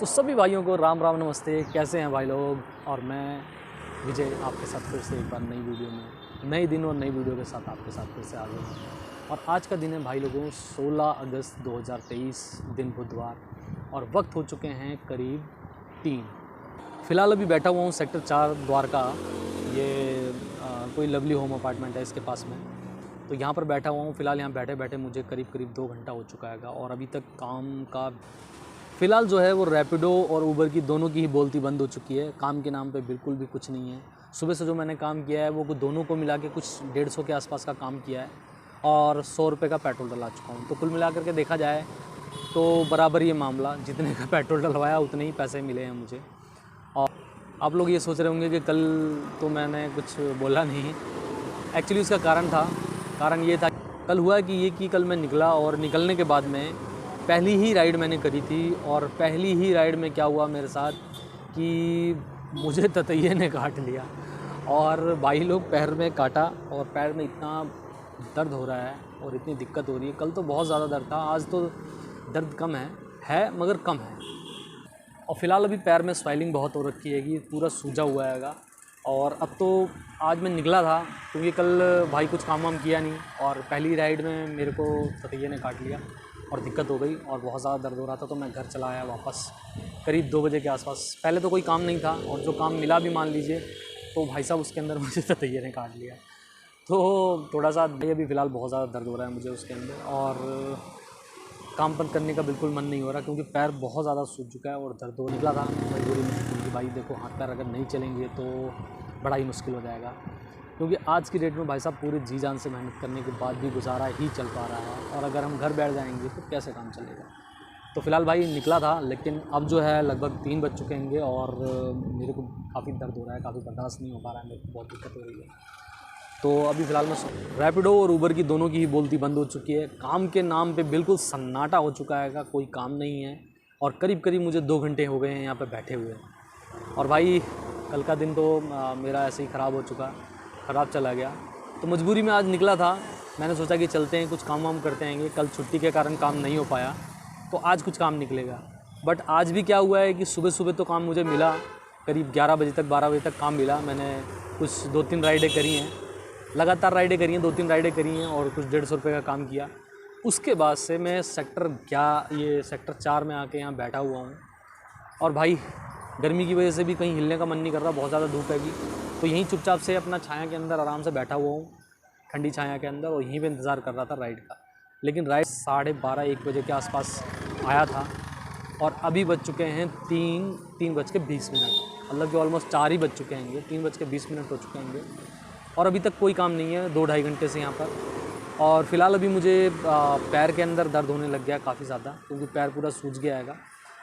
तो सभी भाइयों को राम राम नमस्ते। कैसे हैं भाई लोग? और मैं विजय आपके साथ फिर से एक बार नई वीडियो में नए दिन और नई वीडियो के साथ आपके साथ फिर से आ गए हैं। और आज का दिन है भाई लोगों 16 अगस्त 2023 दिन बुधवार, और वक्त हो चुके हैं करीब 3। फ़िलहाल अभी बैठा हुआ हूँ सेक्टर 4 द्वारका। ये कोई लवली होम अपार्टमेंट है इसके पास में, तो यहाँ पर बैठा हुआ हूँ। फ़िलहाल यहाँ बैठे बैठे मुझे करीब 2 घंटा हो चुका है, और अभी तक काम का फ़िलहाल जो है वो रैपिडो और ऊबर की दोनों की ही बोलती बंद हो चुकी है। काम के नाम पे बिल्कुल भी कुछ नहीं है। सुबह से जो मैंने काम किया है वो दोनों को मिला के कुछ 150 के आसपास का काम किया है, और 100 रुपये का पेट्रोल डला चुका हूँ। तो कुल मिला करके देखा जाए तो बराबर ये मामला, जितने का पेट्रोल डलवाया उतने ही पैसे मिले हैं मुझे। और आप लोग ये सोच रहे होंगे कि कल तो मैंने कुछ बोला नहीं। एक्चुअली उसका कारण ये था, कल हुआ कि कल मैं निकला, और निकलने के बाद में पहली ही राइड मैंने करी थी। और पहली ही राइड में क्या हुआ मेरे साथ कि मुझे ततैये ने काट लिया। और भाई लोग पैर में काटा, और पैर में इतना दर्द हो रहा है और इतनी दिक्कत हो रही है। कल तो बहुत ज़्यादा दर्द था, आज तो दर्द कम है मगर कम है। और फ़िलहाल अभी पैर में स्वेलिंग बहुत हो रखी है कि पूरा सूजा हुआ हैगा। और अब तो आज मैं निकला था क्योंकि कल भाई कुछ काम वाम किया नहीं, और पहली राइड में मेरे को ततैये ने काट लिया और दिक्कत हो गई और बहुत ज़्यादा दर्द हो रहा था। तो मैं घर चला आया वापस करीब 2 बजे के आसपास। पहले तो कोई काम नहीं था, और जो काम मिला भी मान लीजिए तो भाई साहब उसके अंदर मुझे ततैये ने काट लिया। तो थोड़ा सा अभी फ़िलहाल बहुत ज़्यादा दर्द हो रहा है मुझे उसके अंदर, और काम बंद करने का बिल्कुल मन नहीं हो रहा क्योंकि पैर बहुत ज़्यादा सूज चुका है और दर्द हो निकला था मजबूरी में। क्योंकि भाई देखो, हाथ पैर अगर नहीं चलेंगे तो बड़ा ही मुश्किल हो जाएगा। क्योंकि आज की डेट में भाई साहब पूरी जी जान से मेहनत करने के बाद भी गुजारा ही चल पा रहा है, और अगर हम घर बैठ जाएंगे तो कैसे काम चलेगा। तो फ़िलहाल भाई निकला था, लेकिन अब जो है लगभग 3 बज चुके होंगे, और मेरे को काफ़ी दर्द हो रहा है, काफ़ी बर्दाश्त नहीं हो पा रहा है, मेरे को बहुत दिक्कत हो रही है। तो अभी फ़िलहाल मैं रैपिडो और ऊबर की दोनों की ही बोलती बंद हो चुकी है। काम के नाम पे बिल्कुल सन्नाटा हो चुका है, कोई काम नहीं है। और करीब मुझे 2 घंटे हो गए हैं यहाँ पे बैठे हुए। और भाई कल का दिन तो मेरा ऐसे ही ख़राब चला गया। तो मजबूरी में आज निकला था, मैंने सोचा कि चलते हैं कुछ काम वाम करते हैं। कल छुट्टी के कारण काम नहीं हो पाया, तो आज कुछ काम निकलेगा। बट आज भी क्या हुआ है कि सुबह तो काम मुझे मिला, करीब 11 बजे तक 12 बजे तक काम मिला। मैंने कुछ 2-3 राइडें करी हैं, लगातार राइडें करी हैं, 2-3 राइडें करी हैं, और कुछ 150 रुपये का काम किया। उसके बाद से मैं सेक्टर 4 में आके यहाँ बैठा हुआ हूँ। और भाई गर्मी की वजह से भी कहीं हिलने का मन नहीं कर रहा, बहुत ज़्यादा धूप हैगी। तो यहीं चुपचाप से अपना छाया के अंदर आराम से बैठा हुआ हूँ, ठंडी छाया के अंदर, और यहीं पे इंतज़ार कर रहा था राइड का। लेकिन राइड 12:30-1 बजे के आसपास आया था, और अभी बज चुके हैं 3:20, मतलब कि ऑलमोस्ट 4 ही बज चुके हैं, 3:20 हो चुके हैं, और अभी तक कोई काम नहीं है 2-2.5 घंटे से यहाँ पर। और फ़िलहाल अभी मुझे पैर के अंदर दर्द होने लग गया काफ़ी ज़्यादा, क्योंकि पैर पूरा सूज गया हैगा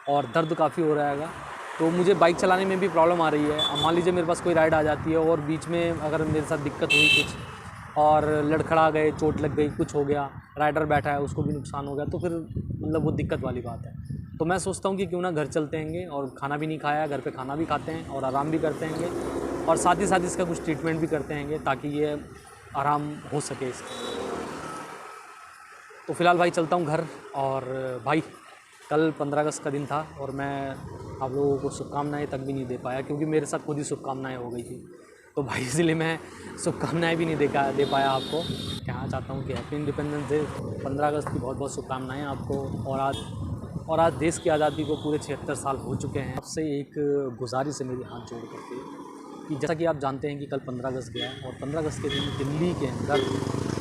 और दर्द काफ़ी हो रहा हैगा। तो मुझे बाइक चलाने में भी प्रॉब्लम आ रही है। अब मान लीजिए मेरे पास कोई राइड आ जाती है, और बीच में अगर मेरे साथ दिक्कत हुई कुछ, और लड़खड़ा गए, चोट लग गई, कुछ हो गया, राइडर बैठा है उसको भी नुकसान हो गया, तो फिर मतलब वो दिक्कत वाली बात है। तो मैं सोचता हूँ कि क्यों ना घर चलते हैं, और खाना भी नहीं खाया, घर पे खाना भी खाते हैं और आराम भी करते हैं, और साथ ही साथ इसका कुछ ट्रीटमेंट भी करते हैं ताकि ये आराम हो सके इसका। तो फ़िलहाल भाई चलता हूँ घर। और भाई कल 15 अगस्त का दिन था, और मैं आप लोगों को शुभकामनाएं तक भी नहीं दे पाया, क्योंकि मेरे साथ खुद ही शुभकामनाएं हो गई थी। तो भाई इसलिए मैं शुभकामनाएं भी नहीं दे पाया आपको। कहना चाहता हूँ कि हैप्पी इंडिपेंडेंस डे, 15 अगस्त की बहुत बहुत शुभकामनाएं आपको। और आज देश की आज़ादी को पूरे 76 साल हो चुके हैं। आपसे एक गुजारिश है मेरी हाथ जोड़ करके, कि जैसा कि आप जानते हैं कि कल 15 अगस्त गया है, और 15 अगस्त के दिन दिल्ली के अंदर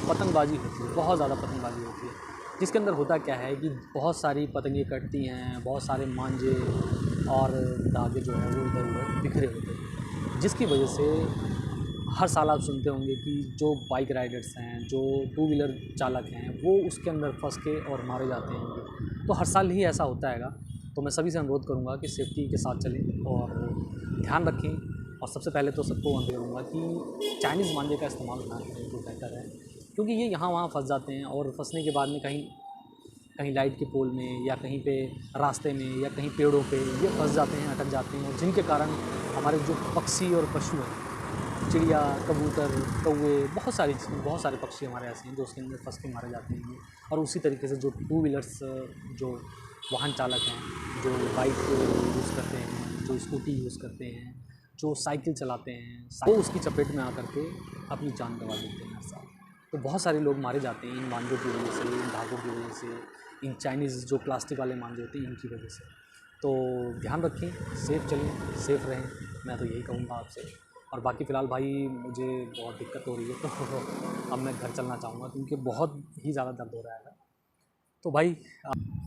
पतंगबाजी होती है, बहुत ज़्यादा पतंगबाजी होती है। जिसके अंदर होता क्या है कि बहुत सारी पतंगें कटती हैं, बहुत सारे मांझे और धागे जो है वो इधर उधर बिखरे होते हैं, जिसकी वजह से हर साल आप सुनते होंगे कि जो बाइक राइडर्स हैं, जो 2 व्हीलर चालक हैं, वो उसके अंदर फंस के और मारे जाते हैं। तो हर साल ही ऐसा होता हैगा। तो मैं सभी से अनुरोध करूँगा कि सेफ्टी के साथ चलें और ध्यान रखें। और सबसे पहले तो सबको अनुरोध करूँगा कि चाइनीज़ मांझे का इस्तेमाल ना करें तो बेहतर है, क्योंकि ये यहाँ वहाँ फंस जाते हैं, और फंसने के बाद में कहीं लाइट के पोल में, या कहीं पे रास्ते में, या कहीं पेड़ों पे ये फंस जाते हैं, अटक जाते हैं, और जिनके कारण हमारे जो पक्षी और पशु हैं, चिड़िया, कबूतर, कौवे, बहुत सारे पक्षी हमारे ऐसे हैं जो उसके अंदर फंस के मारे जाते हैं। और उसी तरीके से जो 2 व्हीलर्स जो वाहन चालक हैं, जो बाइक यूज़ करते हैं, जो स्कूटी यूज़ करते हैं, जो साइकिल चलाते हैं, वो उसकी चपेट में आकर के अपनी जान गंवा देते हैं हर साल। तो बहुत सारे लोग मारे जाते हैं इन मांझों की वजह से, इन धागों की वजह से, इन चाइनीज़ जो प्लास्टिक वाले मांझे होते हैं इनकी वजह से। तो ध्यान रखें, सेफ़ चलें, सेफ़ रहें, मैं तो यही कहूँगा आपसे। और बाकी फ़िलहाल भाई मुझे बहुत दिक्कत हो रही है, तो अब मैं घर चलना चाहूँगा क्योंकि बहुत ही ज़्यादा दर्द हो रहा है। तो भाई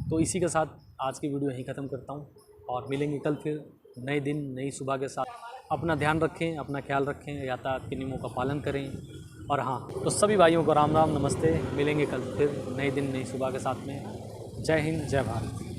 तो इसी के साथ आज की वीडियो यहीं ख़त्म करता हूँ और मिलेंगे कल फिर नए दिन नई सुबह के साथ। अपना ध्यान रखें, अपना ख्याल रखें, यातायात के नियमों का पालन करें। और हाँ, तो सभी भाइयों को राम राम, नमस्ते। मिलेंगे कल फिर नए दिन नई सुबह के साथ में। जय हिंद, जय भारत।